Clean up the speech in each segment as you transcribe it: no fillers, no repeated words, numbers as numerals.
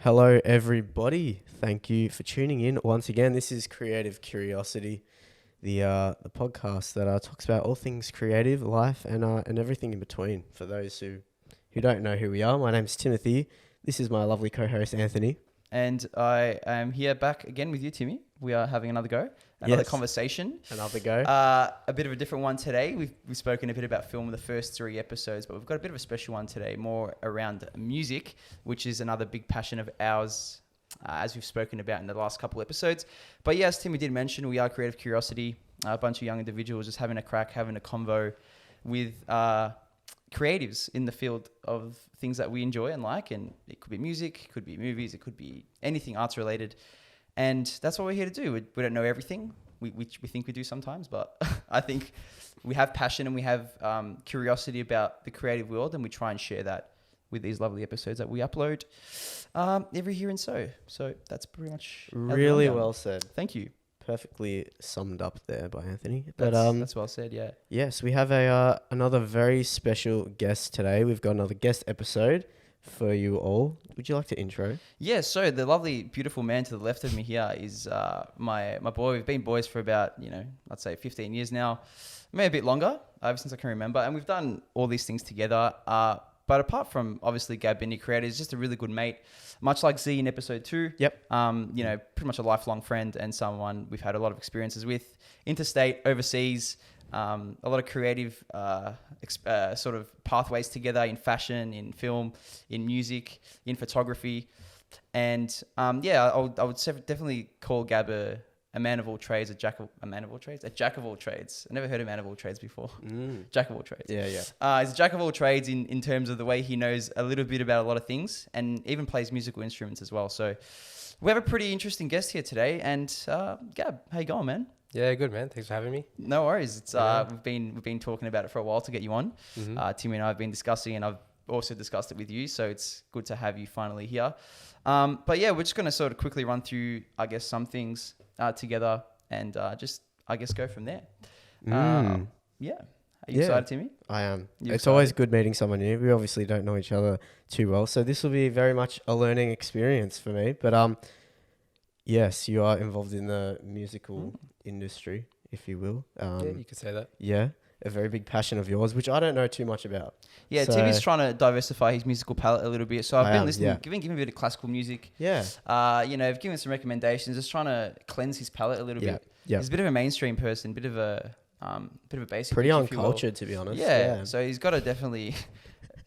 Hello, everybody. Thank you for tuning in once again. This is Creative Curiosity, the podcast that talks about all things creative, life, and everything in between. For those who don't know who we are, my name is Timothy. This is my lovely co-host Anthony. And I am here back again with you, Timmy. We are having another go, another Yes. conversation. Another go. A bit of a different one today. We've spoken a bit about film in the first 3 episodes, but we've got a bit of a special one today, more around music, which is another big passion of ours, as we've spoken about in the last couple episodes. But yes, Timmy did mention we are Creative Curiosity, a bunch of young individuals just having a crack, having a convo with creatives in the field of things that we enjoy and like, and it could be music, it could be movies, it could be anything arts related, and that's what we're here to do. We don't know everything. We think we do sometimes, but I think we have passion and we have curiosity about the creative world, and we try and share that with these lovely episodes that we upload every here and so that's pretty much Really well said. Thank you. Perfectly summed up there by Anthony. That's well said. Yeah. Yes, we have another very special guest today. We've got another guest episode for you all. Would you like to intro? Yeah, so the lovely, beautiful man to the left of me here is my boy. We've been boys for about, I'd say 15 years now, maybe a bit longer, ever since I can remember. And we've done all these things together. But apart from, obviously, Gab being a creator, he's just a really good mate, much like Z in episode 2. Yep. Pretty much a lifelong friend and someone we've had a lot of experiences with, interstate, overseas, a lot of creative sort of pathways together in fashion, in film, in music, in photography. And I would definitely call Gab a man of all trades, a jack of all trades. I never heard of man of all trades before. Jack of all trades. Yeah. He's a jack of all trades in terms of the way he knows a little bit about a lot of things and even plays musical instruments as well. So we have a pretty interesting guest here today. And Gab, how you going, man? Yeah, good, man. Thanks for having me. No worries. It's we've been talking about it for a while to get you on. Timmy and I have been discussing, and I've also discussed it with you. So it's good to have you finally here. But yeah, we're just going to sort of quickly run through, I guess, some things together and just, I guess, go from there. Yeah. Are you excited, Timmy? I am. You It's excited? always good meeting someone new. We obviously don't know each other too well, so this will be very much a learning experience for me. But yes, you are involved in the musical industry, if you will. Yeah, you could say that. Yeah, a very big passion of yours, which I don't know too much about. Yeah, So- Timmy's trying to diversify his musical palette a little bit. So I've I been am, listening, yeah. giving him a bit of classical music. Yeah, I've given some recommendations, just trying to cleanse his palette a little bit. yeah. He's a bit of a mainstream person, bit of a basic. Pretty bitch, if you will. uncultured, to be honest. Yeah, so he's got to definitely,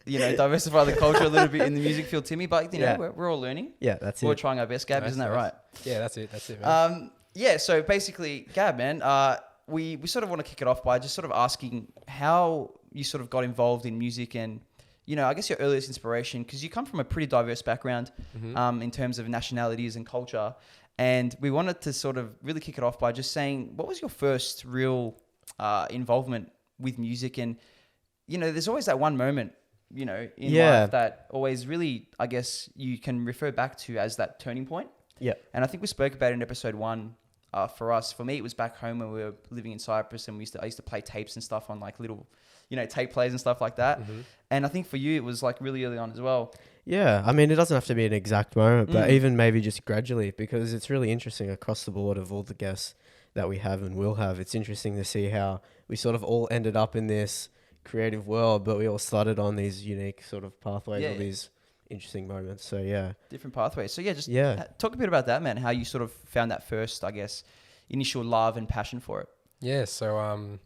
diversify the culture a little bit in the music field, Timmy. But Yeah. we're all learning. Yeah, that's We're it. trying our best, Gab. Nice, Isn't that nice. right? Yeah, that's it, man. So basically, Gab, man, we sort of want to kick it off by just sort of asking how you sort of got involved in music and, I guess your earliest inspiration, because you come from a pretty diverse background in terms of nationalities and culture. And we wanted to sort of really kick it off by just saying, what was your first real involvement with music? And, there's always that one moment, in life that always really, I guess, you can refer back to as that turning point. Yeah. And I think we spoke about it in episode 1. For me, it was back home when we were living in Cyprus, and I used to play tapes and stuff on like little, tape plays and stuff like that. And I think for you, it was like really early on as well. Yeah, I mean, it doesn't have to be an exact moment, but even maybe just gradually, because it's really interesting across the board of all the guests that we have and will have. It's interesting to see how we sort of all ended up in this creative world, but we all started on these unique sort of pathways or these interesting moments. So yeah. Different pathways. So just talk a bit about that, man, how you sort of found that first, I guess, initial love and passion for it. Yeah, so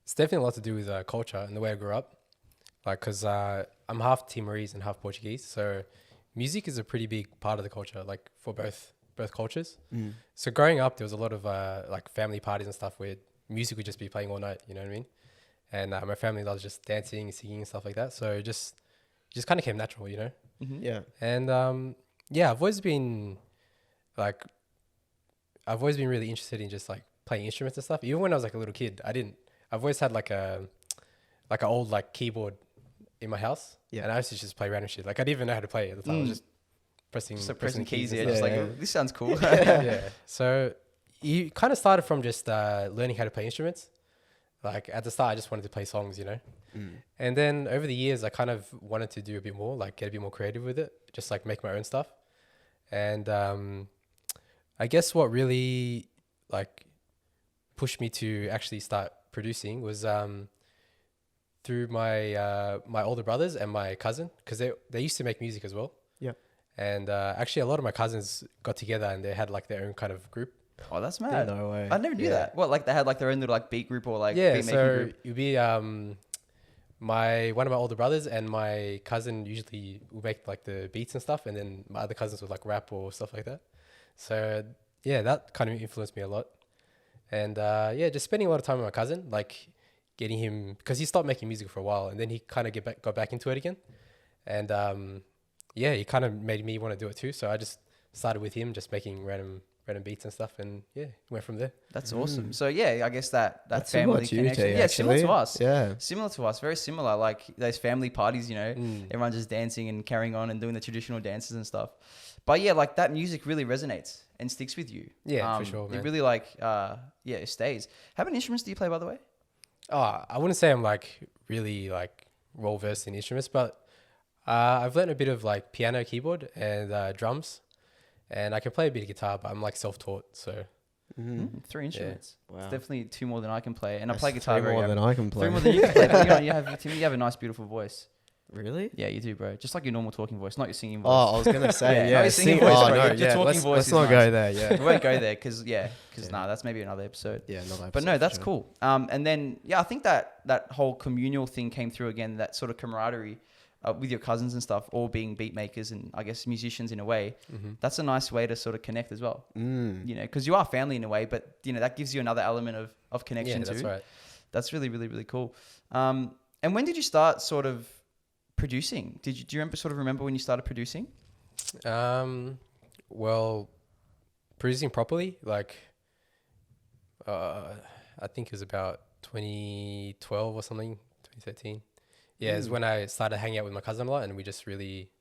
it's definitely a lot to do with culture and the way I grew up. Like, because I'm half Timorese and half Portuguese, so music is a pretty big part of the culture, like for both cultures. So growing up, there was a lot of like family parties and stuff where music would just be playing all night, you know what I mean? And my family loves just dancing, singing and stuff like that. So it just kind of came natural, Yeah. And I've always been really interested in just like playing instruments and stuff. Even when I was like a little kid, I've always had like an old like keyboard in my house. Yeah. And I used to just play random shit. Like I didn't even know how to play it at the time. I was just pressing keys, and yeah, stuff. just like, oh, this sounds cool. Yeah. So you kind of started from just learning how to play instruments. Like at the start, I just wanted to play songs, And then over the years, I kind of wanted to do a bit more, like get a bit more creative with it, just like make my own stuff. And I guess what really like pushed me to actually start producing was through my older brothers and my cousin, because they used to make music as well. Yeah. And actually, a lot of my cousins got together and they had like their own kind of group. Oh, that's mad. No way. I never knew that. What, like they had like their own little like beat group or like Yeah, beat making so group? it'd be one of my older brothers and my cousin usually would make like the beats and stuff, and then my other cousins would like rap or stuff like that. So yeah, that kind of influenced me a lot. And yeah, just spending a lot of time with my cousin, like getting him, because he stopped making music for a while and then he kind of got back into it again. And yeah, he kind of made me want to do it too. So I just started with him, just making random beats and stuff, and yeah, went from there. That's awesome. So yeah, I guess that That's family similar to you, connection. T, Yeah, similar to actually. us. Yeah. Similar to us, very similar. Like those family parties, you know, Mm. everyone just dancing and carrying on and doing the traditional dances and stuff. But yeah, like that music really resonates and sticks with you. Yeah, for sure, It man. really like, yeah, it stays. How many instruments do you play, by the way? Oh, I wouldn't say I'm like really like well versed in instruments, but I've learned a bit of like piano, keyboard, and drums, and I can play a bit of guitar, but I'm like self-taught. So Three instruments. Wow. It's definitely two more than I can play, and I That's play guitar three very more than I can play. Three more than you can play. But you have a nice, beautiful voice. Really? Yeah, you do, bro. Just like your normal talking voice, not your singing Oh, voice. I was gonna say, Yeah, yeah. not your singing sing- voice, oh, bro. no, Your yeah. talking voice Let's is not nice. go there. Yeah. We won't go there because Yeah. nah, that's maybe another episode. Yeah, not But no, that's cool. And then yeah, I think that whole communal thing came through again. That sort of camaraderie with your cousins and stuff, all being beat makers and I guess musicians in a way. That's a nice way to sort of connect as well. You know, because you are family in a way, but you know that gives you another element of connection yeah, too. that's right. That's really, really, really cool. And when did you start sort of producing? Do you remember when you started producing? Well, producing properly, like I think it was about 2012 or something, 2013. Yeah, it's when I started hanging out with my cousin a lot, and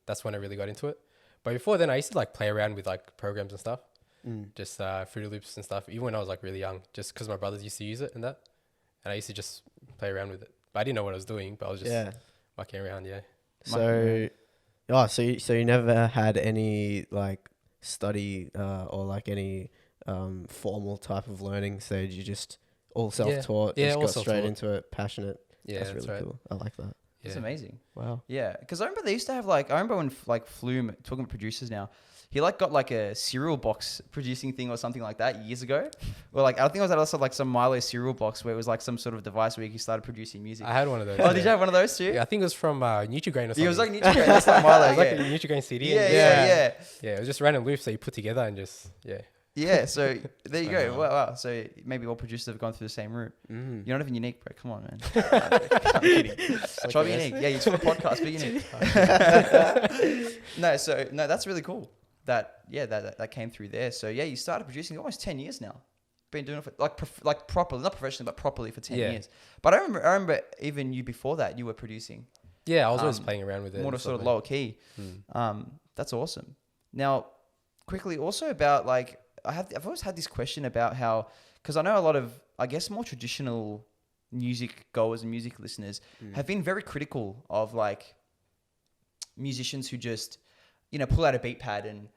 that's when I really got into it. But before then, I used to like play around with like programs and stuff, just Fruity Loops and stuff, even when I was like really young, just because my brothers used to use it and that. And I used to just play around with it. But I didn't know what I was doing, but I was just mucking around, yeah. So, so you never had any like study or like any formal type of learning stage. You just all self-taught. Yeah, just all got straight self-taught. into it, passionate. Yeah, that's that's really right. cool. I like that. It's Yeah. amazing. Wow. Yeah, because I remember they used to have like, I remember when like Flume, talking about producers now, he like got like a cereal box producing thing or something like that years ago. Or like, I think it was also like some Milo cereal box where it was like some sort of device where he started producing music. I had one of those. Oh, did you have one of those too? Yeah, I think it was from Nutrigrain or something. It was like Nutrigrain, that's like Milo, It was like yeah. a Nutrigrain CD. Yeah, and yeah. Yeah, it was just random loops that you put together and just, yeah. Yeah, so there you go. Wow. So maybe all producers have gone through the same route. You're not even unique, bro. Come on, man. I'm kidding. Try to be unique. Yeah, you're doing a podcast, be unique. No, that's really cool. That came through there. So yeah, you started producing almost 10 years now. Been doing it for like properly, not professionally, but properly for 10 years. But I remember even you before that, you were producing. Yeah, I was always playing around with it. More and sort of stuff lower key. That's awesome. Now, quickly also about like, I've always had this question about how, because I know a lot of, I guess, more traditional music goers and music listeners have been very critical of like musicians who just, you know, pull out a beat pad and,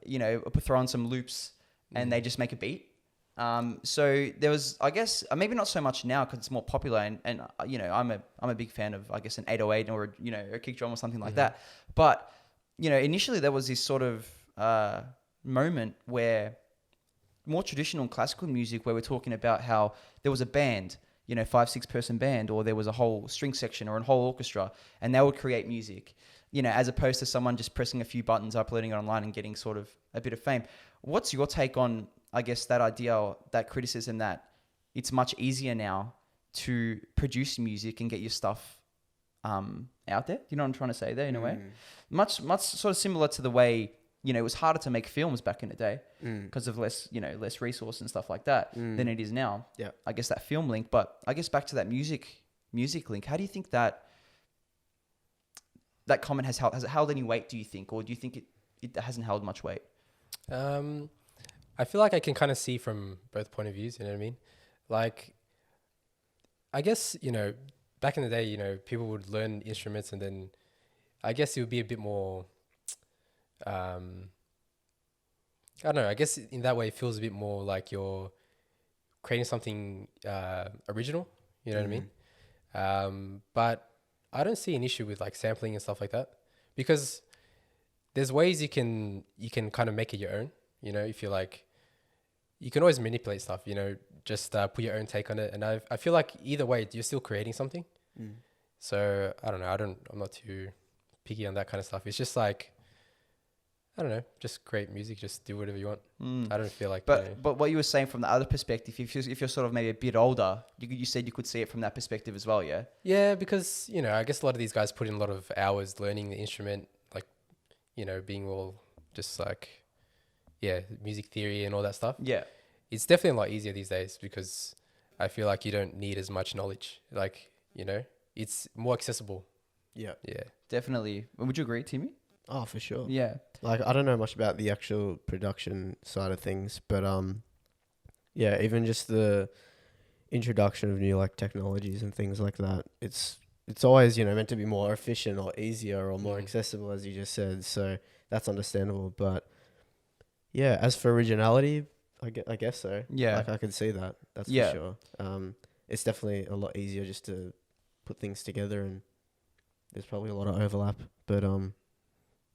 you know, throw on some loops and they just make a beat. So there was, I guess, maybe not so much now because it's more popular and you know, I'm a big fan of, I guess, an 808 or, you know, a kick drum or something like that. But, you know, initially there was this sort of moment where more traditional classical music where we're talking about how there was a band, you know, 5-6 person band, or there was a whole string section or a whole orchestra, and they would create music, you know, as opposed to someone just pressing a few buttons, uploading it online and getting sort of a bit of fame. What's your take on, I guess, that idea, or that criticism that it's much easier now to produce music and get your stuff out there? You know what I'm trying to say there in a way? Much sort of similar to the way, you know, it was harder to make films back in the day because of less resource and stuff like that than it is now. Yeah. I guess that film link, but I guess back to that music link, how do you think that comment has it held any weight, do you think? Or do you think it hasn't held much weight? I feel like I can kind of see from both point of views, you know what I mean? Like, I guess, you know, back in the day, you know, people would learn instruments and then I guess it would be a bit more, I don't know. I guess in that way, it feels a bit more like you're creating something original. You know what I mean? But I don't see an issue with like sampling and stuff like that, because there's ways you can kind of make it your own. You know, if you like, you can always manipulate stuff. You know, just put your own take on it. And I feel like either way, you're still creating something. So I don't know. I'm not too picky on that kind of stuff. It's just like, I don't know, just create music, just do whatever you want. I don't feel like, But what you were saying from the other perspective, if you're sort of maybe a bit older, you said you could see it from that perspective as well, yeah? Yeah, because, you know, I guess a lot of these guys put in a lot of hours learning the instrument, like, you know, being all just like, yeah, music theory and all that stuff. Yeah. It's definitely a lot easier these days because I feel like you don't need as much knowledge. Like, you know, it's more accessible. Yeah. Yeah. Definitely. Would you agree, Timmy? Oh, for sure. Yeah. Like, I don't know much about the actual production side of things, but yeah, even just the introduction of new like technologies and things like that, it's always, you know, meant to be more efficient or easier or more accessible, as you just said. So that's understandable. But yeah, as for originality, I guess so. Yeah. Like, I could see that. That's Yeah. for sure. It's definitely a lot easier just to put things together, and there's probably a lot of overlap. But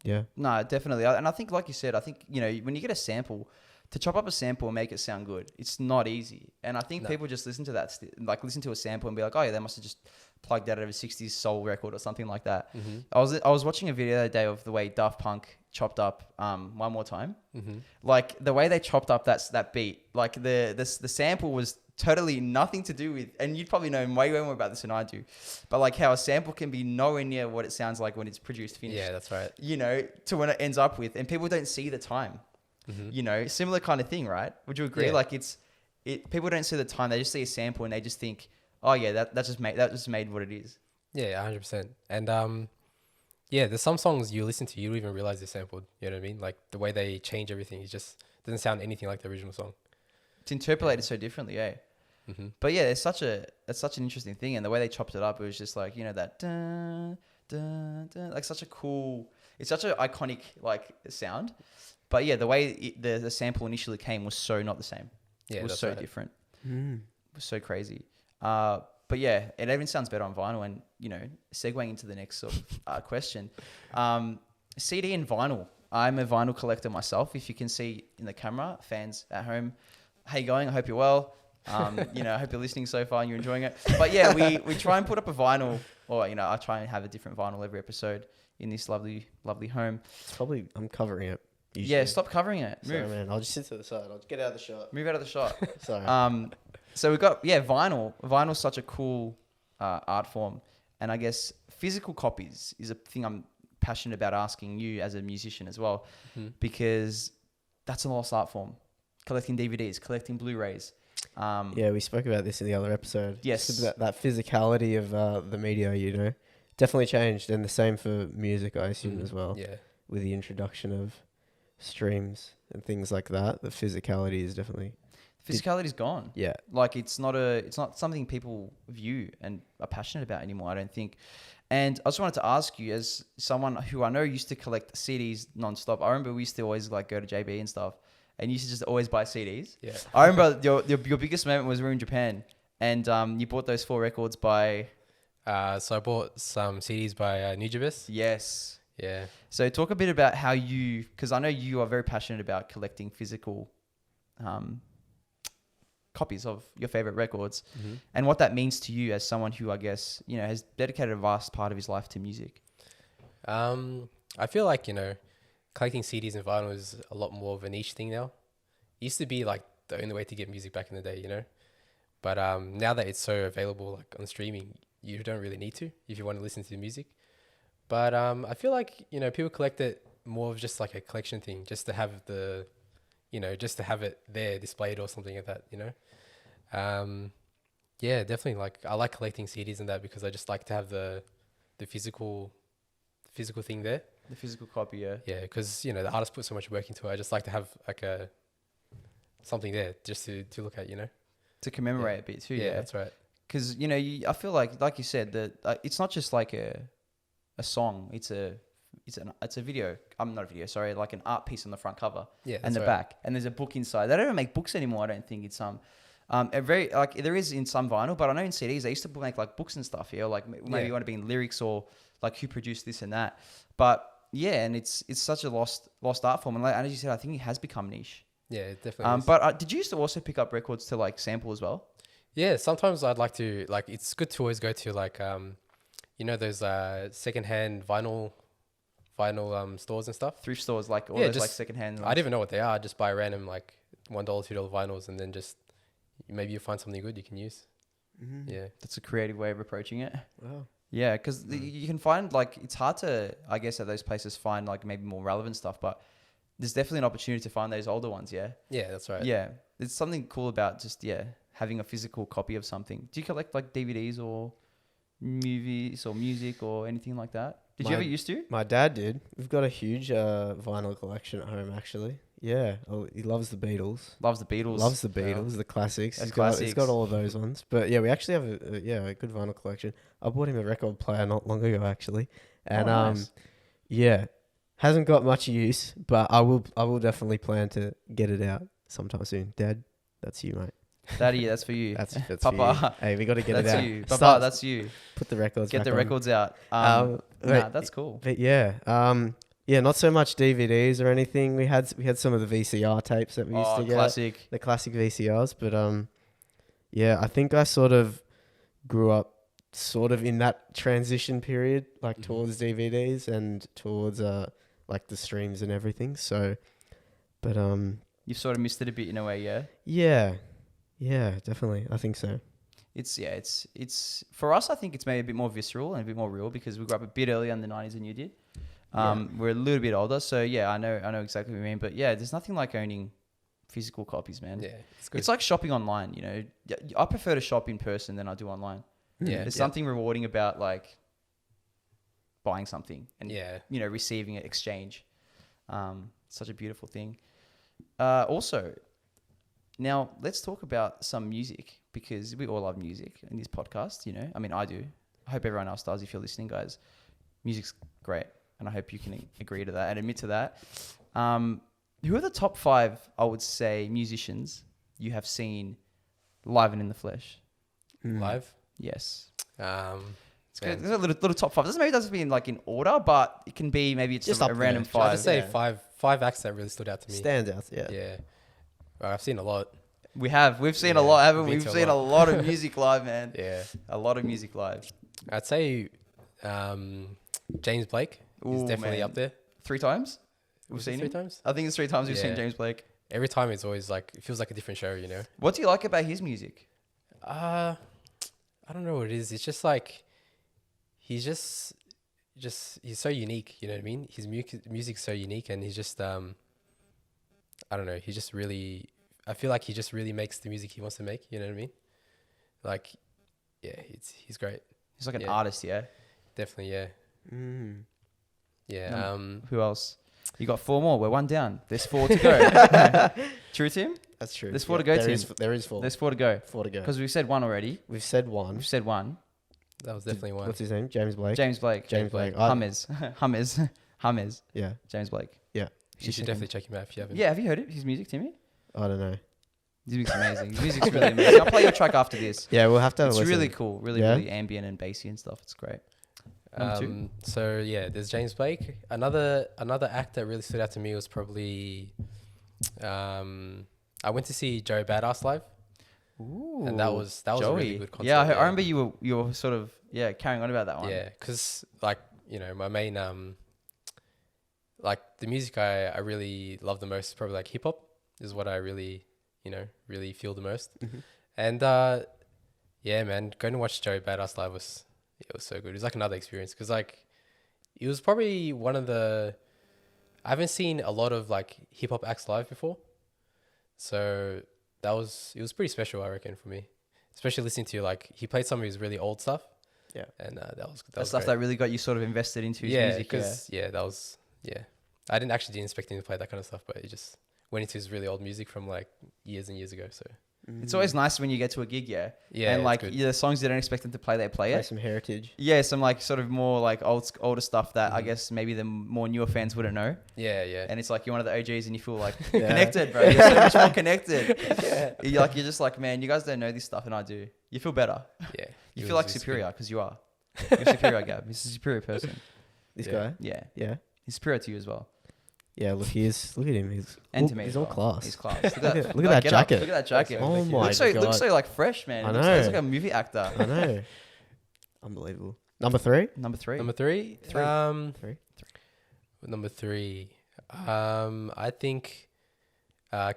yeah. No, definitely. And I think, like you said, I think, you know, when you get a sample, to chop up a sample and make it sound good, it's not easy. And I think people just listen to that, listen to a sample and be like, oh yeah, they must have just plugged that out of a 60s soul record or something like that. I was watching a video the other day of the way Daft Punk chopped up One More Time. Like the way they chopped up that beat, like the sample was totally nothing to do with, and you'd probably know way more about this than I do, but like how a sample can be nowhere near what it sounds like when it's produced finished. Yeah, that's right. You know, to when it ends up with, and people don't see the time. You know, similar kind of thing, right? Would you agree? Yeah. Like people don't see the time. They just see a sample and they just think, oh yeah, that just made what it is. Yeah, 100%. And yeah, there's some songs you listen to, you don't even realize they're sampled. You know what I mean? Like the way they change everything, it just doesn't sound anything like the original song. It's interpolated so differently, eh? But yeah, it's such an interesting thing, and the way they chopped it up, it was just like, you know, that dun, dun, dun, like such a cool. It's such an iconic like sound. But yeah, the way the sample initially came was so not the same. Yeah, it was that's so right. different. It was so crazy. But yeah, it even sounds better on vinyl. And, you know, segueing into the next sort of question, CD and vinyl. I'm a vinyl collector myself. If you can see in the camera, fans at home, how you going? I hope you're well. You know, I hope you're listening so far and you're enjoying it. But yeah, we try and put up a vinyl, or, you know, I try and have a different vinyl every episode in this lovely, lovely home. It's probably, I'm covering it. Usually. Yeah, stop covering it. Move. Sorry, man. I'll just sit to the side. I'll just get out of the shot. Move out of the shot. Sorry. So we've got, vinyl. Vinyl's such a cool art form. And I guess physical copies is a thing I'm passionate about asking you as a musician as well, because that's a lost art form. Collecting DVDs, collecting Blu-rays. Yeah, we spoke about this in the other episode. Yes. Just that physicality of the media, you know, definitely changed. And the same for music, I assume, as well. Yeah. With the introduction of streams and things like that, the physicality is definitely... Physicality's gone. Yeah. Like it's not something people view and are passionate about anymore, I don't think. And I just wanted to ask you, as someone who I know used to collect CDs nonstop, I remember we used to always like go to JB and stuff, and you used to just always buy CDs. Yeah. I remember your biggest moment was we were in Japan, and you bought those 4 records by... So I bought some CDs by Nujabes. Yes. Yeah. So talk a bit about how you, because I know you are very passionate about collecting physical copies of your favorite records, and what that means to you as someone who, I guess, you know, has dedicated a vast part of his life to music. I feel like, you know, collecting CDs and vinyl is a lot more of a niche thing now. It used to be like the only way to get music back in the day, you know, but now that it's so available, like on streaming, you don't really need to if you want to listen to the music. But I feel like, you know, people collect it more of just like a collection thing, just to have the, you know, just to have it there displayed or something like that, you know. Yeah, definitely. Like I like collecting CDs and that because I just like to have the physical thing there. The physical copy, yeah. Yeah, because, you know, the artist put so much work into it. I just like to have like something there just to look at, you know. To commemorate a bit too, yeah. That's right. Because, you know, I feel like you said, that it's not just like a song, it's a it's a video. I'm not a video. Sorry, like an art piece on the front cover. Yeah, and the back, and there's a book inside. They don't even make books anymore. I don't think it's a very like there is in some vinyl, but I know in CDs they used to make like books and stuff. Yeah, like maybe you want to be in lyrics or like who produced this and that. But yeah, and it's such a lost art form. And like, as you said, I think it has become niche. Yeah, it definitely is. But did you used to also pick up records to like sample as well? Yeah, sometimes I'd like to, like, it's good to always go to like those secondhand vinyl stores and stuff. Thrift stores, like all those just, like secondhand ones. I don't even know what they are. I just buy random like $1, $2 vinyls, and then just maybe you find something good you can use. Mm-hmm. Yeah, That's a creative way of approaching it. Wow. Yeah, because you can find like it's hard to, I guess, at those places find like maybe more relevant stuff, but there's definitely an opportunity to find those older ones. Yeah. yeah, that's right. Yeah, there's something cool about just having a physical copy of something. Do you collect like DVDs or movies or music or anything like that? Did you ever used to? My dad did. We've got a huge vinyl collection at home, actually. Yeah. Oh, he loves the Beatles. Loves the Beatles. Loves the Beatles, the classics. That's He's got all of those ones. But yeah, we actually have a good vinyl collection. I bought him a record player not long ago, actually. And nice. yeah, hasn't got much use, but I will definitely plan to get it out sometime soon. Dad, that's you, mate. Daddy, that's for you. That's Papa. You. Hey, we got to get it That's out. you. Papa, that's you. Put the records. Get back the on. records out. That's cool. But yeah, not so much DVDs or anything. We had some of the VCR tapes that we used to get. Classic. The classic VCRs. But yeah, I think I sort of grew up sort of in that transition period, like towards DVDs and towards like the streams and everything. So, but You sort of missed it a bit in a way, yeah. Yeah, definitely. I think so. It's for us. I think it's maybe a bit more visceral and a bit more real because we grew up a bit earlier in the 90s than you did. We're a little bit older, so yeah, I know exactly what you mean. But yeah, there's nothing like owning physical copies, man. Yeah, it's good. It's like shopping online. You know, I prefer to shop in person than I do online. Yeah, There's something rewarding about like buying something and yeah, receiving it, exchange. Such a beautiful thing. Also, now let's talk about some music because we all love music in this podcast. You know, I mean, I do. I hope everyone else does. If you're listening, guys, music's great, and I hope you can agree to that and admit to that. Who are the top 5, I would say, musicians you have seen live and in the flesh? Live. Yes. It's There's a little top 5. Maybe it doesn't mean like in order, but it can be maybe it's Just a up random there. 5. I'd just say five acts that really stood out to me. Standouts, yeah. Yeah, well, I've seen a lot. We've seen a lot, haven't we? We've We've seen seen a a lot of music live, man. Yeah, A lot of music live. I'd say James Blake is Ooh, definitely man. up there. 3 times? We've Was it seen 3 him? times. I think it's 3 times we've seen Yeah. James Blake. Every time it's always like it feels like a different show, you know. What do you like about his music? I don't know what it is. It's just like he's just he's so unique. You know what I mean? His music's so unique, and he's just I don't know. He just really. I feel like he just really makes the music he wants to make. You know what I mean? Like, yeah, he's great. He's like an Yeah. artist, yeah. Definitely, yeah, Mm. yeah. Who else? You got 4 more. We're 1 down. There's 4 to go. True, Tim? That's true. There's 4 to go, there Tim. there is 4. There's 4 to go. 4 to go. Because we've said 1 already. We've said 1. We've said 1. That was definitely one. What's his name? James Blake. James Blake. James Blake. Hummers. Hummers. Yeah. James Blake. You should definitely check him out if you haven't. Yeah, have you heard it? His music, Timmy? I don't know. His music's amazing. His music's really amazing. I'll play your track after this. Yeah, we'll have to have It's a listen. really cool. Really, Yeah? really ambient and bassy and stuff. It's great. Number 2? So yeah, there's James Blake. Another act that really stood out to me was probably I went to see Joe Badass live. Ooh. And that was a really good concert. Yeah, I remember you were sort of carrying on about that one. Yeah, because like my main like the music I really love the most is probably like hip hop is what I really really feel the most. Mm-hmm. And yeah, man, going to watch Joe Badass live was so good. It was like another experience because like it was probably one of the I haven't seen a lot of like hip hop acts live before, so it was pretty special, I reckon, for me, especially listening to like he played some of his really old stuff. Yeah, and that was stuff great. that really got you sort of invested into his music. Because I didn't expect him to play that kind of stuff, but he just went into his really old music from like years and years ago. So It's always nice when you get to a gig, Yeah, and it's like good. the songs you don't expect them to play, they play Play it. some heritage. Yeah, some like sort of more like older stuff that I guess maybe the more newer fans wouldn't know. Yeah. And it's like you're one of the OGs and you feel like Yeah. connected, bro. You're so much more connected. You're just like, man, you guys don't know this stuff and I do. You feel better. Yeah. You It feel was like just superior because you are. You're superior, Gab. He's a superior person. This Yeah. guy. Yeah. Yeah. He's superior to you as well. Yeah. Look, look at him. And to me He's as all well. class. He's class. Look Look at that Get up. jacket. Look at that jacket. Oh Oh my Looks god. so like fresh, man. I Looks know. like a movie actor. I know. Unbelievable. Number 3. Number 3. Number 3. Three. Number 3. I think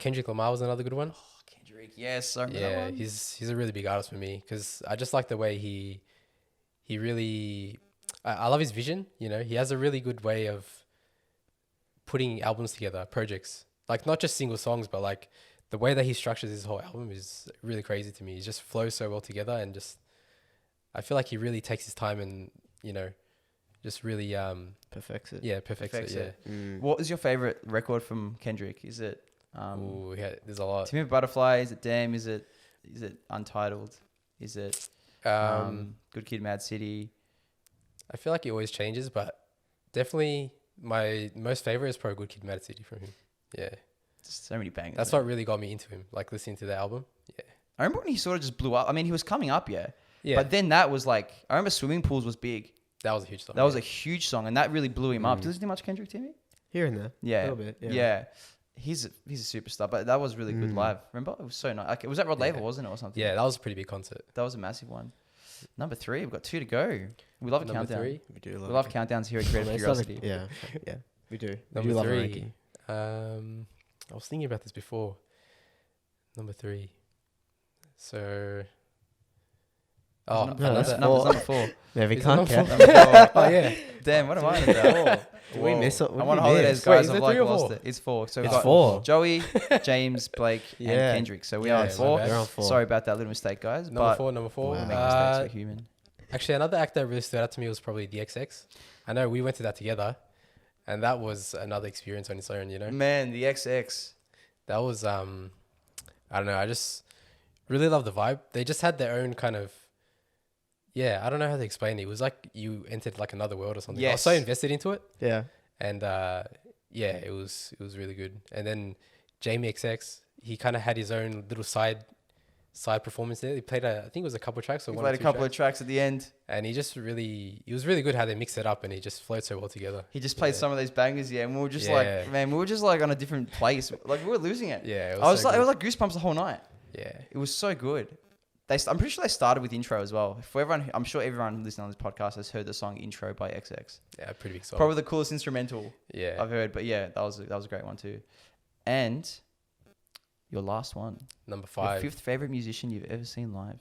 Kendrick Lamar was another good one. Kendrick. Yes, I remember that Yeah, one. he's a really big artist for me because I just like the way he really. I love his vision. You know, he has a really good way of putting albums together, projects, like not just single songs, but like the way that he structures his whole album is really crazy to me. He just flows so well together, and just I feel like he really takes his time and just really Perfects it. perfects Perfects it. it. Mm. What is your favorite record from Kendrick? Is it Ooh, yeah, there's a lot. To Me Butterfly? Is it Damn? Is it Untitled? Is it Good Kid, Mad City? I feel like he always changes, but definitely my most favorite is probably Good Kid, Mad City from him. Yeah, Just so many bangers. that's man. what really got me into him, like listening to the album. Yeah, I remember when he sort of just blew up. I mean, he was coming up, yeah, but then that was like, I remember Swimming Pools was big. that was a huge song. That was a huge song, and that really blew him up. Do you listen to much Kendrick, Timmy? Here and there. Yeah, A little bit. Yeah. yeah. He's a superstar, but that was really good live. Remember, it was so nice. Like, it was at Rod Laver, wasn't it, or something? Yeah, that was a pretty big concert. That was a massive one. Number 3, we've got 2 to go. We love a Number countdown. 3. We do We love countdowns here at Creative It's not a- Curiosity. Yeah. Yeah. We do. We Number do love a 3. ranking. I was thinking about this before. Number 3. So. Oh, Number no, four. that's Number- four. number 4. Yeah, we Is it can't number count. four? Number 4. oh yeah. Damn, what am I about? Did we miss it? What I'm did on we holidays, miss? Wait, guys. is I've it like 3 or lost 4? it. It's 4. So we've It's got 4. Joey, James, Blake, Yeah. and Kendrick. So we Yeah, are yeah, at 4. my bad. We're on 4. Sorry about that little mistake, guys. Number but 4. Number 4. Wow. we make mistakes. We're human. Actually, another act that really stood out to me was probably DXX. I know we went to that together, and that was another experience on its own. You know, Man, the XX. that was I don't know. I just really love the vibe. They just had their own kind of. Yeah, I don't know how to explain it. It was like you entered like another world or something. I was so Yes. invested into it, Yeah. and yeah, it was really good. And then Jamie XX, he kind of had his own little side performance there. He played I think it was a couple of tracks or We one played or a two couple tracks. of tracks at the end. And he was really good how they mixed it up, and he just flowed so well together. He just played Yeah. some of those bangers, and we were just Yeah. like, man, we were just like on a different place. Like we were losing it. Yeah, it I was so like, it good. was like goosebumps the whole night. Yeah. It was so good. I'm pretty sure they started with intro as well. For everyone, I'm sure everyone listening on this podcast has heard the song "Intro" by XX. Yeah, pretty big song. Probably the coolest instrumental Yeah. I've heard. But yeah, that was a great one too. And your last one, Number your 5. 5th favorite musician you've ever seen live.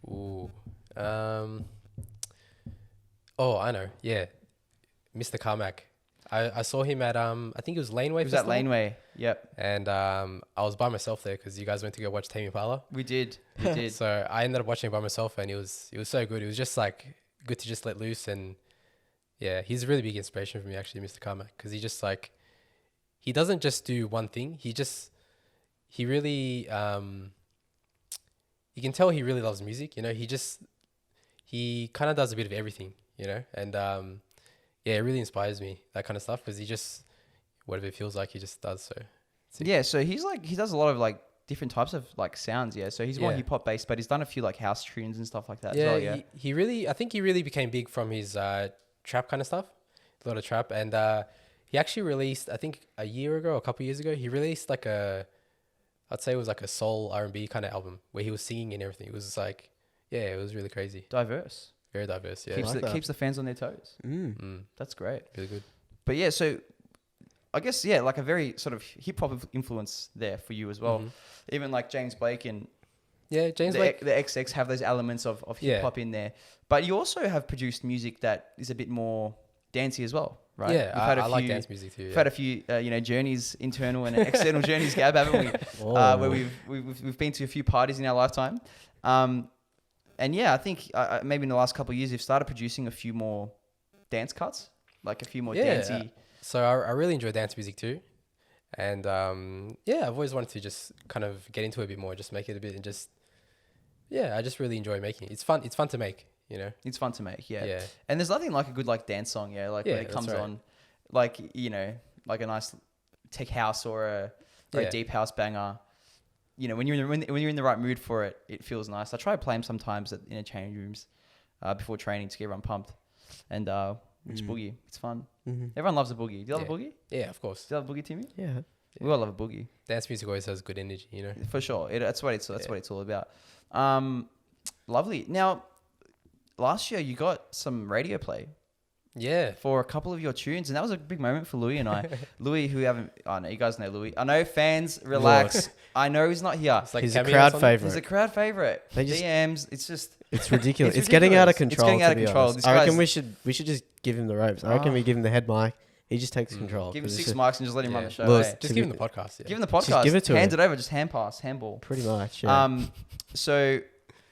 Ooh. Oh, I know. Yeah. Mr. Carmack. I saw him at I think it was Laneway It was at Festival. Laneway. Yep, And I was by myself there because you guys went to go watch Tame Impala. we did. We did. So I ended up watching it by myself, and it was so good. It was just like good to just let loose, and yeah, he's a really big inspiration for me actually, Mr. Carmack, because he just like he doesn't just do one thing. He really you can tell he really loves music. You know, he kind of does a bit of everything. You know, and yeah, it really inspires me, that kind of stuff, because he just whatever it feels like he just does. So Yeah, so he does a lot of like different types of like sounds. Yeah, so he's more Yeah. hip hop based, but he's done a few like house tunes and stuff like that. yeah, as well, yeah. he really, I think he really became big from his trap kind of stuff, a lot of trap, and he actually released, I think a year ago, a couple years ago, he released like I'd say it was like a soul R&B kind of album where he was singing and everything. It was like, yeah, it was really crazy, Diverse. very diverse. Yeah, Keeps like that. keeps the fans on their toes. Mm. That's great. really good. But yeah, so I guess yeah, like a very sort of hip hop influence there for you as well. Mhm. Even like James Blake and Yeah, James the, Blake. the XX have those elements of Yeah. hip hop in there. But you also have produced music that is a bit more dancey as well, right? Yeah, You've had I like dance music too. We've Yeah. had a few, journeys, internal and external journeys, Gab, haven't we? Where we've been to a few parties in our lifetime. And yeah, I think maybe in the last couple of years, you've started producing a few more dance cuts, like a few more Yeah. dancey. So I really enjoy dance music too, And yeah, I've always wanted to just kind of get into it a bit more, just make it a bit, and just I just really enjoy making it. It's fun. It's fun to make, you know. It's fun to make, yeah. Yeah. And there's nothing like a good like dance song, yeah. Like Yeah, when it that's comes right. on, like you know, like a nice tech house or a deep house banger. You know, when you're in the right mood for it, it feels nice. I try to play them sometimes in a change rooms before training to get everyone pumped, and just boogie. It's fun. Mm-hmm. Everyone loves a boogie. Do you love a boogie? Yeah, of course. Do you love a boogie, Timmy? Yeah. We all love a boogie. Dance music always has good energy, you know. For sure. That's what it's all about. Lovely. Now, last year you got some radio play Yeah. for a couple of your tunes, and that was a big moment for Louis and I. Louis, who haven't, I know you guys know Louis. I know fans, relax. I know he's not here. It's like He's a cameo or crowd something. favorite. He's a crowd favorite. They just- DMs, it's just It's ridiculous. It's It's getting out of ridiculous. It's control. getting out to of be control. honest. This I reckon guy's- we should just give him the ropes. I reckon we give him the head mic. He just takes control. give him 'cause 6 it's mics and just let him run Yeah. the show. Look, eh? Just give him the podcast. Yeah. Give him the podcast. give it to Hand him. it over. Just handball. pretty much. Yeah. So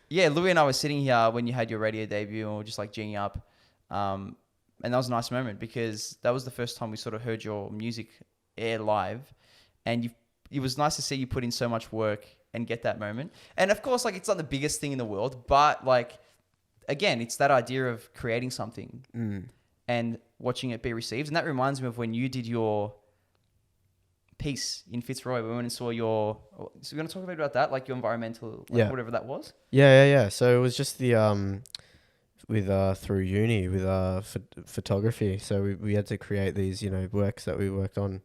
yeah, Louis and I were sitting here when you had your radio debut, and we were just like geeing up. And that was a nice moment because that was the first time we sort of heard your music air live, and it was nice to see you put in so much work and get that moment. And of course, like it's not the biggest thing in the world, but like again, it's that idea of creating something and watching it be received. And that reminds me of when you did your piece in Fitzroy. We went and saw your. So we're going to talk a bit about that, like your environmental, like whatever that was. Yeah. So it was just the with through uni with photography. So we had to create these works that we worked on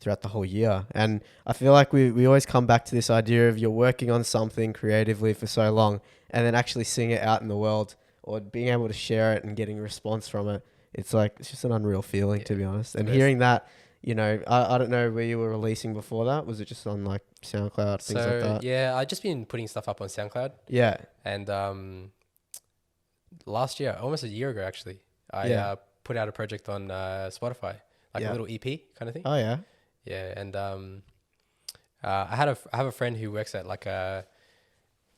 throughout the whole year. And I feel like we always come back to this idea of you're working on something creatively for so long and then actually seeing it out in the world or being able to share it and getting a response from it. It's just an unreal feeling, to be honest. And hearing that, I don't know where you were releasing before that. Was it just on like SoundCloud, things like that? Yeah, I've just been putting stuff up on SoundCloud. Yeah. And last year, almost a year ago actually, I put out a project on Spotify, like a little EP kind of thing. Oh yeah. Yeah, and I have a friend who works at like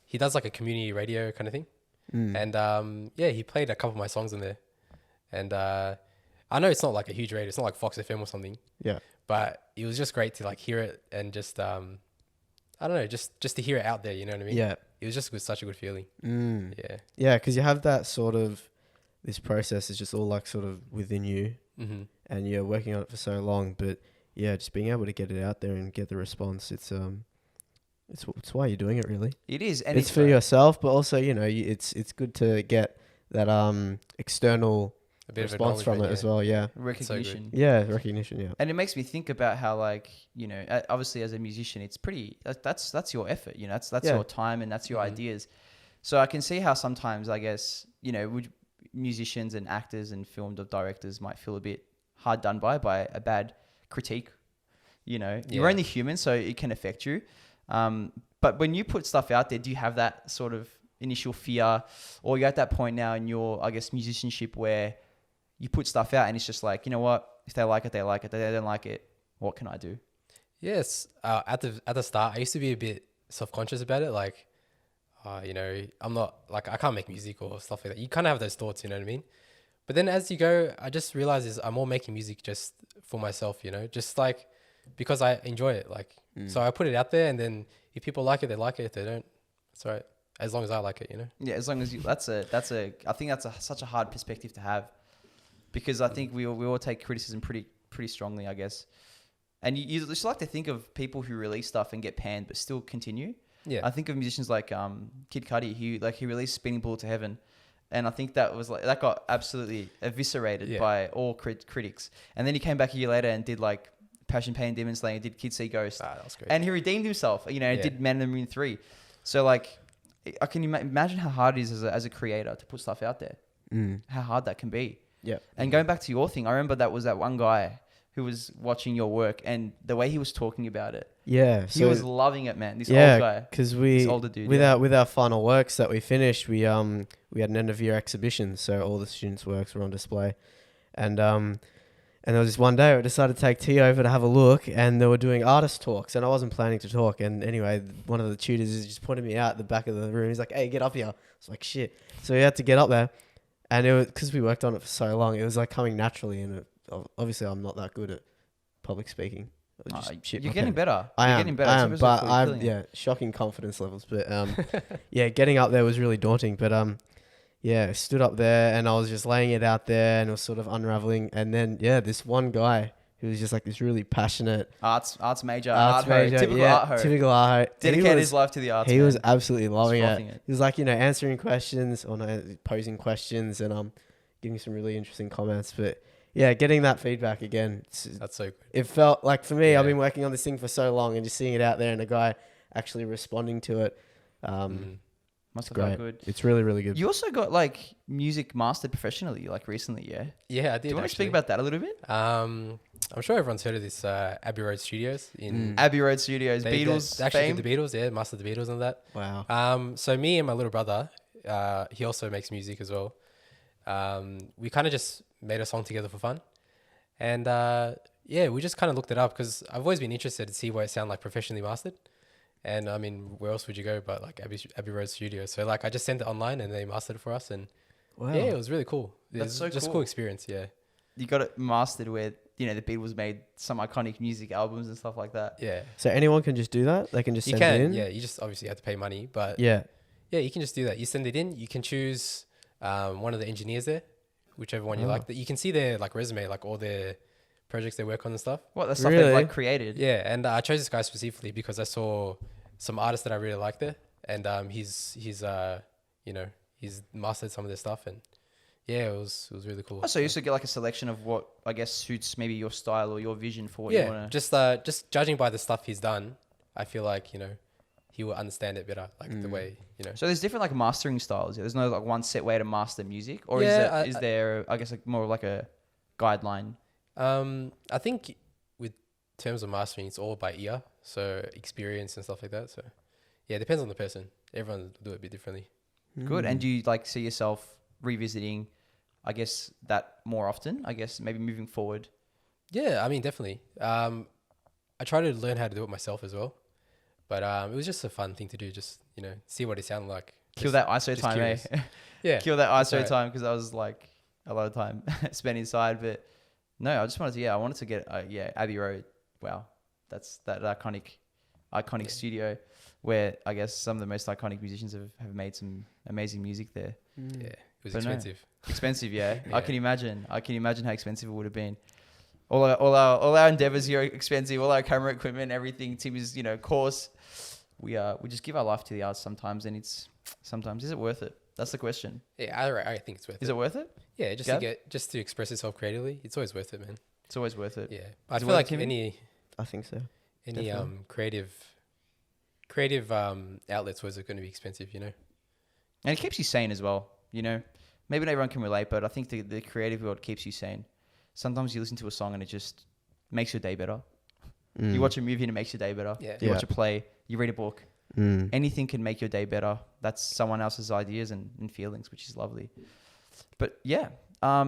he does like a community radio kind of thing, and he played a couple of my songs in there, and I know it's not like a huge radio, it's not like Fox FM or something. Yeah. But it was just great to like hear it and just I don't know, just to hear it out there. You know what I mean? Yeah. It was just such a good feeling. Yeah. Yeah, because you have that sort of this process is just all like sort of within you, and you're working on it for so long, but. Yeah, just being able to get it out there and get the response. It's why you're doing it, really. It is, and it's for yourself, but also it's good to get that external response from it as well. Yeah, recognition. Recognition. Yeah, and it makes me think about how obviously as a musician, it's pretty. That's your effort. That's your time and that's your ideas. So I can see how sometimes I guess musicians and actors and film directors might feel a bit hard done by a bad critique. You're only human, so it can affect you. But when you put stuff out there, do you have that sort of initial fear, or you're at that point now in your, I guess, musicianship where you put stuff out and it's just like, you know what, if they like it, they like it. If they don't like it, what can I do? Yes. At the start, I used to be a bit self-conscious about it. Like, I'm not like, I can't make music or stuff like that. You kind of have those thoughts, you know what I mean? But then as you go, I just realized I'm more making music just for myself, just like because I enjoy it. Like, so I put it out there, and then if people like it, they like it. If they don't, it's all right. As long as I like it, Yeah, as long as you. I think that's such a hard perspective to have, because I think we all take criticism pretty strongly, I guess. And you just like to think of people who release stuff and get panned but still continue. Yeah. I think of musicians like Kid Cudi, he released Spinning Bullet to Heaven. And I think that got absolutely eviscerated by all critics. And then he came back a year later and did like Passion, Pain, Demon Slayer, did Kid See Ghost. That was great. And he redeemed himself, did Man in the Moon 3. So like, I can imagine how hard it is as a creator to put stuff out there. How hard that can be. Yeah. And going back to your thing, I remember that was that one guy who was watching your work and the way he was talking about it. Yeah. He was loving it, man. This old guy. Because this older dude. With our final works that we finished, we had an end of year exhibition, so all the students' works were on display, and there was this one day I decided to take T over to have a look, and they were doing artist talks, and I wasn't planning to talk, and anyway, one of the tutors just pointed me out the back of the room. He's like, "Hey, get up here." I was like, "Shit!" So we had to get up there, and it was because we worked on it for so long. It was like coming naturally, and obviously I'm not that good at public speaking. I'll just shit You're my getting pants. better. I You're am, getting better. I It's am, episode but 4, you're I'm killing it. shocking confidence levels. But yeah, getting up there was really daunting. But yeah, I stood up there and I was just laying it out there and it was sort of unraveling. And then this one guy who was just like this really passionate Arts major, art ho, typical yeah, art ho. typical art ho. Dedicated his life to the arts. He man. was absolutely loving frothing it. it. He was like, answering questions or posing questions and giving some really interesting comments. But yeah, getting that feedback again, That's so good. it felt like for me, Yeah. I've been working on this thing for so long and just seeing it out there and a guy actually responding to it. Must have great. felt good. It's really, really good. You also got like music mastered professionally, like recently, yeah? Yeah, I did. Do you want to actually. speak about that a little bit? I'm sure everyone's heard of this Abbey Road Studios in Abbey Road Studios, Beatles They actually fame. did the Beatles, yeah, mastered the Beatles and that. Wow. So me and my little brother, he also makes music as well. We kind of just made a song together for fun, and yeah, we just kind of looked it up because I've always been interested to see what it sounded like professionally mastered. And I mean, where else would you go but like Abbey Road Studios? So like, I just sent it online and they mastered it for us, and Wow. yeah, it was really cool. That's so just cool. cool experience. Yeah, You got it mastered where, the Beatles made some iconic music albums and stuff like that. yeah. So anyone can just do that? They can just You send it can, in? yeah. You just obviously have to pay money, but Yeah. yeah, you can just do that. You send it in. You can choose one of the engineers there, whichever one you like. That you can see their like resume, like all their projects they work on and stuff. What, the stuff Really? they've like created? Yeah, and I chose this guy specifically because I saw some artists that I really like there, and he's mastered some of their stuff, and yeah, it was really cool. Oh, so you also get like a selection of what I guess suits maybe your style or your vision for what you Yeah, want to. just judging by the stuff he's done, I feel like he will understand it better, like the way So there's different like mastering styles. Yeah? There's no like one set way to master music, or Yeah, is there I guess like more like a guideline? I think with terms of mastering, it's all by ear, so experience and stuff like that. So yeah, it depends on the person. Everyone will do it a bit differently. Good. And do you like see yourself revisiting, I guess, that more often? I guess maybe moving forward. Yeah, I mean, definitely. I try to learn how to do it myself as well, but it was just a fun thing to do. Just see what it sounded like. Kill Just- that ISO just time, curious. eh? Yeah, Kill that ISO right. time because that was like a lot of time spent inside. But no, I just wanted to, I wanted to get, Abbey Road. Wow. That's that iconic studio where I guess some of the most iconic musicians have made some amazing music there. Yeah, it was But no. expensive. Expensive, yeah. Yeah. I can imagine how expensive it would have been. All our endeavors here are expensive. All our camera equipment, everything. Tim is, course. We just give our life to the arts sometimes, and is it worth it? That's the question. Yeah, I think it's worth it. Is it worth it? Yeah, just to express yourself creatively, it's always worth it, man. It's always worth it. Yeah, Is I it feel worth like it, Timmy? I think so. any Definitely. creative outlets was going to be expensive, And it keeps you sane as well. Maybe not everyone can relate, but I think the creative world keeps you sane. Sometimes you listen to a song and it just makes your day better. You watch a movie and it makes your day better. Yeah. You watch a play, you read a book. Mm. Anything can make your day better. That's someone else's ideas and feelings, which is lovely. But yeah,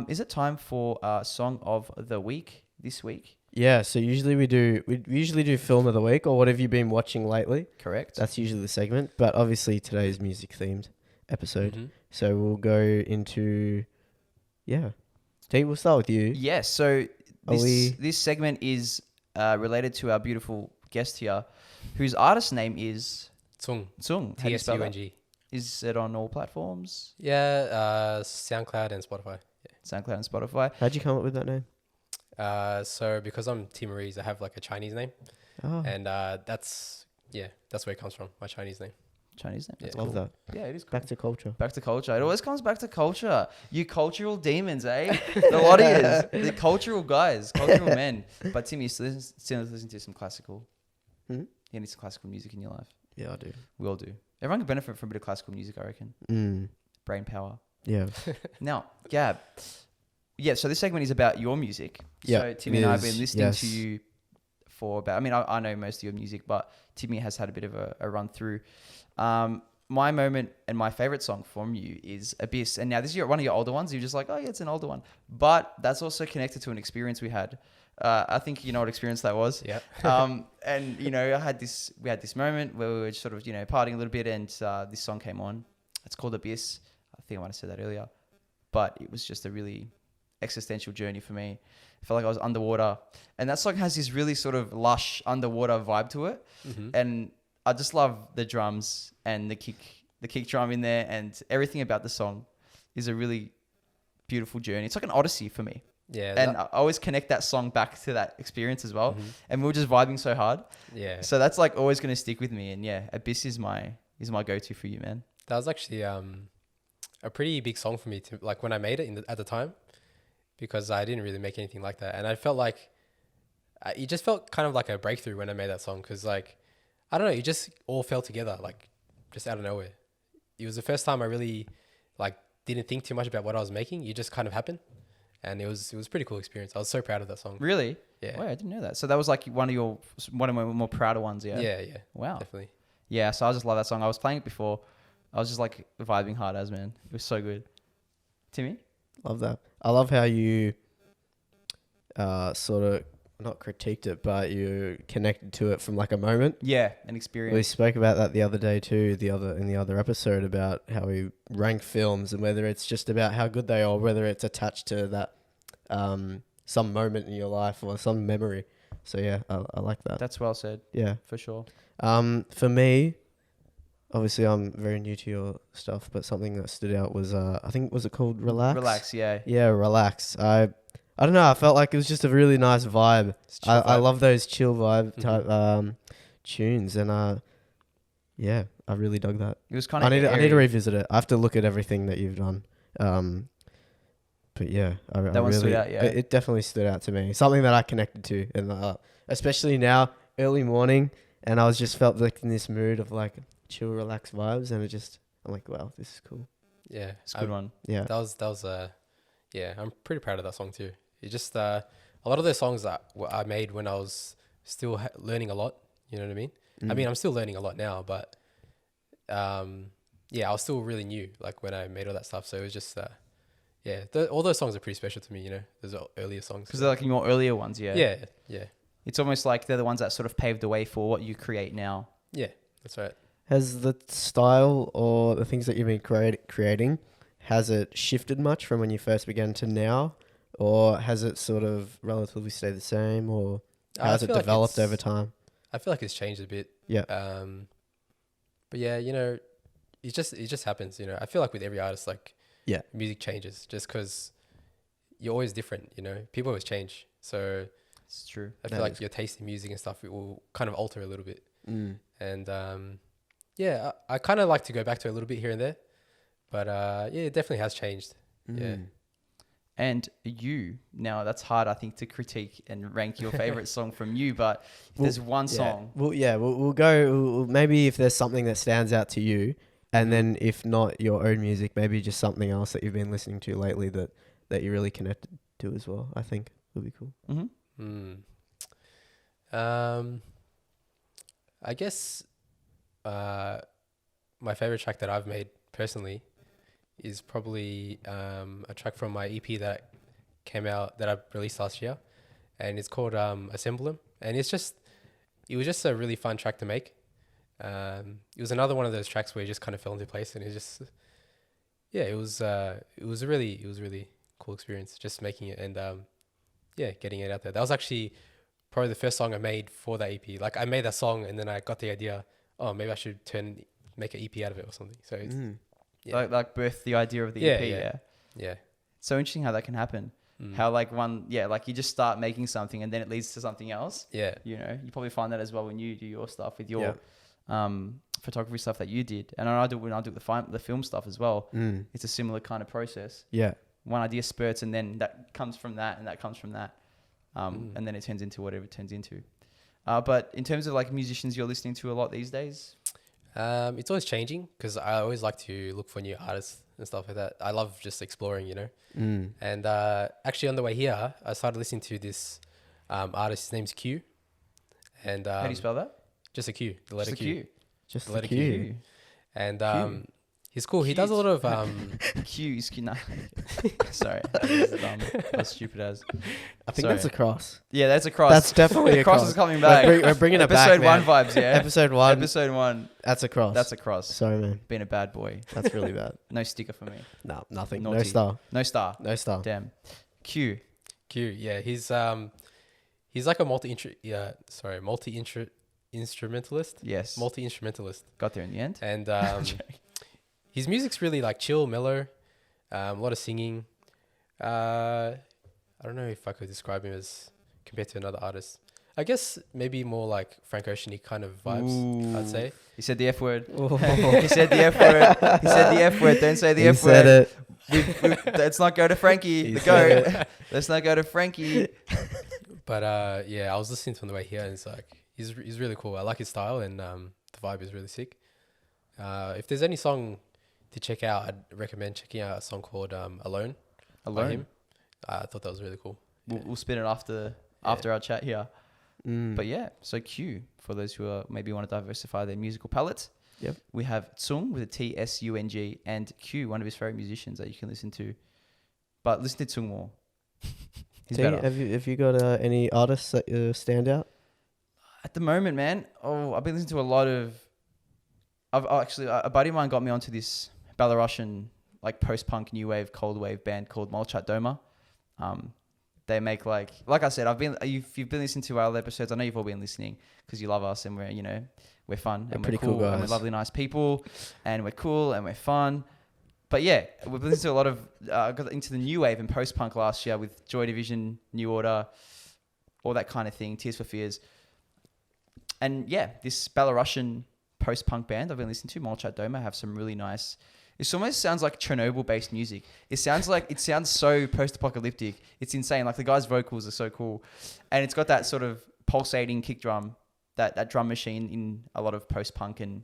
is it time for Song of the Week this week? Yeah, so we usually do film of the week or what have you been watching lately? Correct. That's usually the segment, but obviously today's music themed episode. Mhm. So we'll go into T, we'll start with you. Yes. So Are we- this segment is related to our beautiful guest here, whose artist name is Tsung, Tsung. How do you spell that? TSUNG. Is it on all platforms? Yeah, SoundCloud and Spotify. SoundCloud and Spotify. How'd you come up with that name? So because I'm Timorese, I have like a Chinese name, Oh, and that's where it comes from. My Chinese name. Chinese name. Yeah. That's love cool. that. Yeah, it is cool. Back to culture. Back to culture. It always comes back to culture. You cultural demons, eh? The lot of yous. The cultural guys, cultural men. But Tim, you still listen to some classical. Hmm? You need some classical music in your life. Yeah, I do. We all do. Everyone can benefit from a bit of classical music, I reckon. Mm. Brain power. Yeah. Now, Gab. Yeah, so this segment is about your music. Yeah, So Timmy it and I have is, been listening to yes. you for about, I know most of your music, but Timmy has had a bit of a run through. My moment and my favorite song from you is Abyss. And now this is one of your older ones. You're just like, oh yeah, it's an older one. But that's also connected to an experience we had. I think you know what experience that was. Yeah. And we had this moment where we were sort of, partying a little bit and this song came on. It's called Abyss. I think I might have said that earlier. But it was just a really existential journey for me. I felt like I was underwater, and that song has this really sort of lush underwater vibe to it, and I just love the drums and the kick drum in there, and everything about the song is a really beautiful journey. It's like an odyssey for me. Yeah. And I always connect that song back to that experience as well. And we were just vibing so hard. Yeah. So that's like always going to stick with me. And yeah, Abyss is my go-to for you, man. That was actually a pretty big song for me to like when I made it at the time, because I didn't really make anything like that. And I felt like it just felt kind of like a breakthrough when I made that song. Cause like, I don't know, it just all fell together, like just out of nowhere. It was the first time I really like didn't think too much about what I was making. It just kind of happened. And it was a pretty cool experience. I was so proud of that song. Really? Yeah. Wow, I didn't know that. So that was like one of my more prouder ones, yeah? Yeah, yeah. Wow. Definitely. Yeah, so I just love that song. I was playing it before. I was just like vibing hard as, man. It was so good. Timmy? Love that. I love how you sort of not critiqued it, but you connected to it from like a moment. Yeah, an We experience. spoke about that the other day too, in the other episode about how we rank films and whether it's just about how good they are, whether it's attached to that some moment in your life or some memory. So yeah, I like that. That's well said. Yeah. For sure. For me, obviously I'm very new to your stuff, but something that stood out was I think, was it called Relax? Relax, yeah. Yeah, Relax. I don't know. I felt like it was just a really nice vibe. I love those chill vibe type tunes, and yeah, I really dug that. It was kind of I need to revisit it. I have to look at everything that you've done. But yeah, I That one really, stood out, yeah. It definitely stood out to me. Something that I connected to, and especially now, early morning, and I was just felt like in this mood of like chill, relaxed vibes, and I'm like, wow, this is cool. Yeah. It's a good one. Yeah, That was yeah, I'm pretty proud of that song too. It just a lot of those songs that I made when I was still learning a lot. You know what I mean? I mean, I'm still learning a lot now, but yeah, I was still really new like when I made all that stuff. So it was just yeah, all those songs are pretty special to me. You know, those earlier songs Because they're like your earlier ones, yeah. Yeah, yeah, It's almost like they're the ones that sort of paved the way for what you create now. yeah. That's right. Has the style or the things that you've been creating, has it shifted much from when you first began to now? Or has it sort of relatively stayed the same? Or has it developed over time? I feel like it's changed a bit. Yeah. But yeah, you know, it just happens, you know. I feel like with every artist, like, Yeah. music changes just because you're always different, you know. People always change. So It's true. I feel like your taste in music and stuff, it will kind of alter a little bit. And yeah, I kind of like to go back to a little bit here and there. But yeah, it definitely has changed. Yeah. And you, now that's hard, I think, to critique and rank your favorite song from you. But if there's one song. We'll go, maybe if there's something that stands out to you, and then if not your own music, maybe just something else that you've been listening to lately that you really connected to as well, I think would be cool. I guess my favorite track that I've made personally is probably a track from my EP that came out that I released last year, and it's called Assemble 'Em, and it was just a really fun track to make. It was another one of those tracks where it just kind of fell into place, and it just it was a really cool experience just making it and yeah, getting it out there. That was actually probably the first song I made for that EP. Like I made that song and then I got the idea, oh, maybe I should make an EP out of it or something. So it's, yeah. Like birth the idea of the EP, Yeah. It's so interesting how that can happen. How like like you just start making something and then it leads to something else. Yeah. You know, you probably find that as well when you do your stuff with your photography stuff that you did. And when I do the film stuff as well, it's a similar kind of process. Yeah. One idea spurts and then that comes from that and that comes from that. And then it turns into whatever it turns into. But in terms of like musicians you're listening to a lot these days? It's always changing because I always like to look for new artists and stuff like that. I love just exploring, you know. And actually on the way here, I started listening to this artist. His name's Q. And How do you spell that? Just a Q, the letter Q. Just The letter Q. And he's cool. He does a lot of Q is Q. Nah. Sorry, that is dumb. That's stupid as. I think that's a cross. Yeah, that's a cross. That's definitely a cross. cross Is coming back. We're bringing it back, Episode man. 1 vibes, yeah. Episode 1. Episode 1. That's a cross. That's a cross. Sorry, man. Being a bad boy. That's really bad. No sticker for me. No, nothing. No Naughty. star. No star. No star. Damn. Q. Yeah, he's like a multi-instrumentalist. Yes. Multi-instrumentalist. Got there in the end. And his music's really like chill, mellow, a lot of singing. I don't know if I could describe him as compared to another artist. I guess maybe more like Frank Ocean-y kind of vibes, I'd say. He said the F word. Oh. He said the F word. He said the F word. Don't say the F word. Said it. Let's not go to Frankie. The goat. Let's not go to Frankie. But yeah, I was listening to him on the way here, and it's like he's really cool. I like his style, and the vibe is really sick. If there's any song to check out, I'd recommend checking out a song called "Alone." By him. I thought that was really cool. We'll spin it after our chat here. But yeah, so Q, for those who are maybe want to diversify their musical palettes. Yep. We have Tsung with a Tsung and Q, one of his favorite musicians that you can listen to. But listen to Tsung more. He's better. Have you got any artists that stand out? At the moment, man, I've been listening to a lot of... Actually, a buddy of mine got me onto this Belarusian like post-punk, new wave, cold wave band called Molchat Doma. They make like I said, if you've been listening to our other episodes, I know you've all been listening because you love us and we're fun and we're cool and we're lovely, nice people and we're cool and we're fun. But yeah, we've listened to a lot of, got into the new wave and post-punk last year with Joy Division, New Order, all that kind of thing, Tears for Fears. And yeah, this Belarusian post-punk band I've been listening to, Molchat Doma, have some really nice... It almost sounds like Chernobyl-based music. It sounds so post-apocalyptic. It's insane. Like the guy's vocals are so cool, and it's got that sort of pulsating kick drum, that drum machine in a lot of post-punk and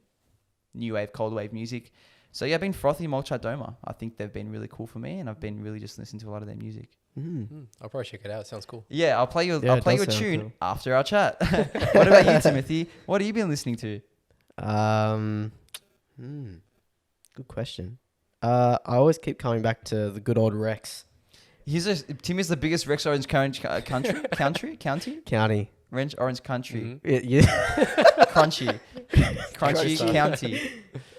new wave, cold wave music. So yeah, I've been frothy Molchat Doma. I think they've been really cool for me, and I've been really just listening to a lot of their music. I'll probably check it out. It sounds cool. Yeah, I'll play you a tune after our chat. What about you, Timothy? What have you been listening to? Good question. I always keep coming back to the good old Rex. Tim is the biggest Rex Orange County. Orange Country. Yeah. Crunchy County.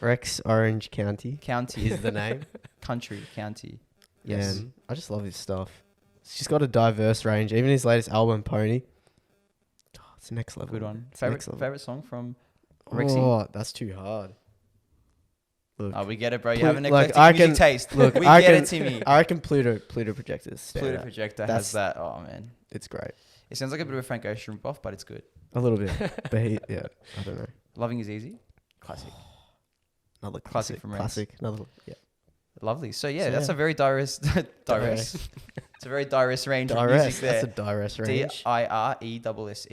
Rex Orange County County is the name. Country County. Yeah, Yes. I just love his stuff. He's got a diverse range. Even his latest album, Pony. Oh, it's next level. Good one. It's next level. Favorite song from Rexy? Oh, that's too hard. Look, Oh, we get it, bro. You have an eclectic I music can- taste. look, we I get can- it, Timmy. I reckon Pluto Projectors. stand Pluto out. Projector That's- has that. Oh man, It's great. it sounds like a bit of a Frank Ocean ripoff, but it's good. A little bit. But I don't know. Loving is easy. Classic. Another Classic classic. from Rex. Classic. Another. Yeah. Lovely. So yeah, So, that's yeah. a very diverse. It's a very diverse range of Direst. music there. That's a direst range. Diresse.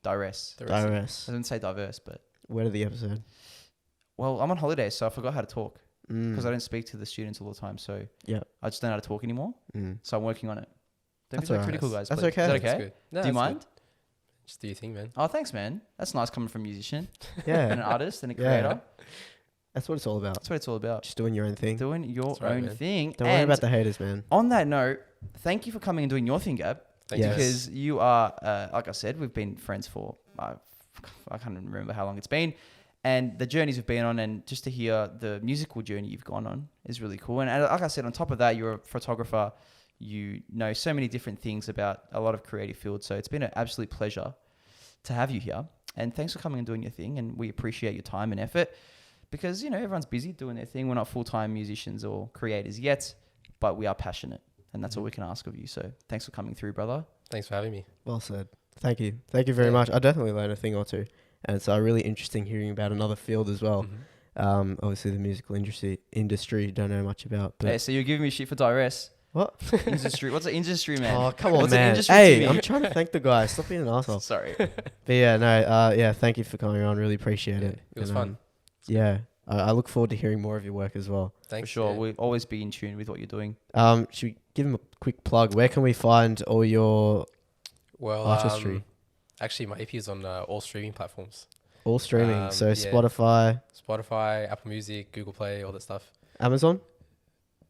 Direst. Direst. I didn't say diverse, but Where did the episode? well, I'm on holiday, so I forgot how to talk because I Mm. don't speak to the students all the time. So Yeah. I just don't know how to talk anymore. Mm. So I'm working on it. Don't That's be so alright. critical, guys. That's please. okay. Is that That's okay? Good. No, Do you that's mind? good. Just do your thing, man. Oh, thanks, man. That's nice coming from a musician Yeah. and an artist and a Yeah. creator. That's what it's all about. That's what it's all about. Just doing your own thing. Doing your That's right, own man. thing. Don't worry And about the haters, man. on that note, thank you for coming and doing your thing, Gab. Thank you. Yes. Because you are, like I said, we've been friends for, I can't even remember how long it's been. And the journeys we've been on, and just to hear the musical journey you've gone on is really cool. And like I said, on top of that, you're a photographer. You know so many different things about a lot of creative fields. So it's been an absolute pleasure to have you here. And thanks for coming and doing your thing. And we appreciate your time and effort because, everyone's busy doing their thing. We're not full-time musicians or creators yet, but we are passionate. And that's all we can ask of you. So thanks for coming through, brother. Thanks for having me. Well said. Thank you. Thank you very much. I definitely learned a thing or two. And it's really interesting hearing about another field as well. Obviously, the musical industry don't know much about. But Hey, so you're giving me shit for Direst. What? Industry. What's an industry, man? Oh, come on, What's an man. industry to Hey, me? I'm trying to thank the guy. Stop being an asshole. Sorry. But yeah, no, yeah, thank you for coming on. Really appreciate it. It was And, fun. Yeah, I look forward to hearing more of your work as well. Thanks. For sure. Yeah. We'll always be in tune with what you're doing. Should we give him a quick plug? Where can we find all your Well, artistry? actually, my EP is on all streaming platforms. All streaming. So yeah. Spotify, Spotify, Apple Music, Google Play, all that stuff. Amazon,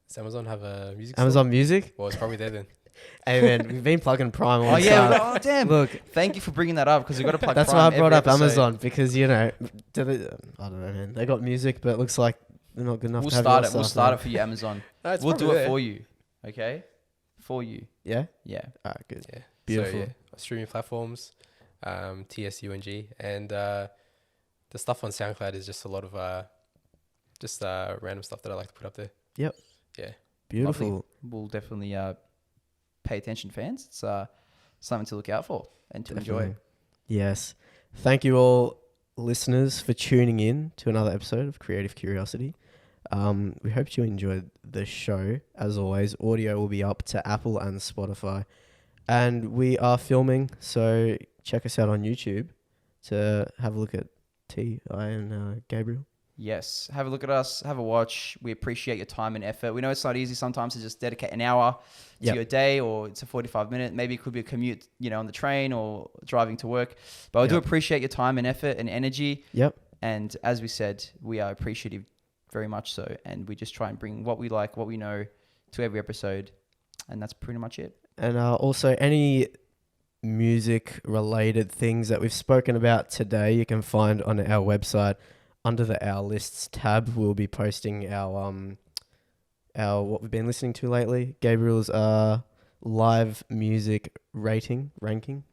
Does Amazon have a music Amazon Music. store? Well, it's probably there then. Hey man, we've been plugging Prime all Oh, the yeah. time. Oh, damn. Look, Thank you for bringing that up because we've got to plug that's Prime why I brought every up episode. Amazon because I don't know, man. They got music, but it looks like they're not good enough. We'll to have start your it. We'll stuff, start man. it for you, Amazon. No, it's We'll probably do it there. for you. Okay? for you. Yeah. Yeah. All right. Good. Yeah. Beautiful. So, yeah, streaming platforms, TSUNG, and the stuff on SoundCloud is just a lot of random stuff that I like to put up there. Yep. Yeah. Beautiful. Lovely. We'll definitely pay attention, fans. It's something to look out for and to enjoy. Yes. Thank you all, listeners, for tuning in to another episode of Creative Curiosity. We hope you enjoyed the show. As always, audio will be up to Apple and Spotify. And we are filming, so check us out on YouTube to have a look at T, I, and Gabriel. Yes. Have a look at us. Have a watch. We appreciate your time and effort. We know it's not easy sometimes to just dedicate an hour to your day, or it's a 45-minute. Maybe it could be a commute, on the train or driving to work. But I do appreciate your time and effort and energy. Yep. And as we said, we are appreciative, very much so. And we just try and bring what we like, what we know to every episode. And that's pretty much it. And also any music-related things that we've spoken about today, you can find on our website under the Our Lists tab. We'll be posting our what we've been listening to lately. Gabriel's live music ranking,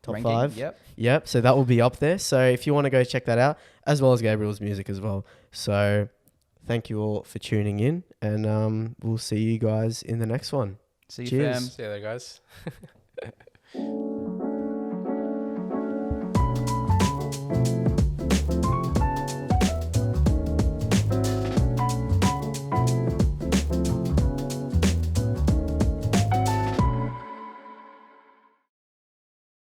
top 5. Yep. So that will be up there. So if you want to go check that out, as well as Gabriel's music as well. So thank you all for tuning in, and we'll see you guys in the next one. See you, Cheers. fam. See you there, guys.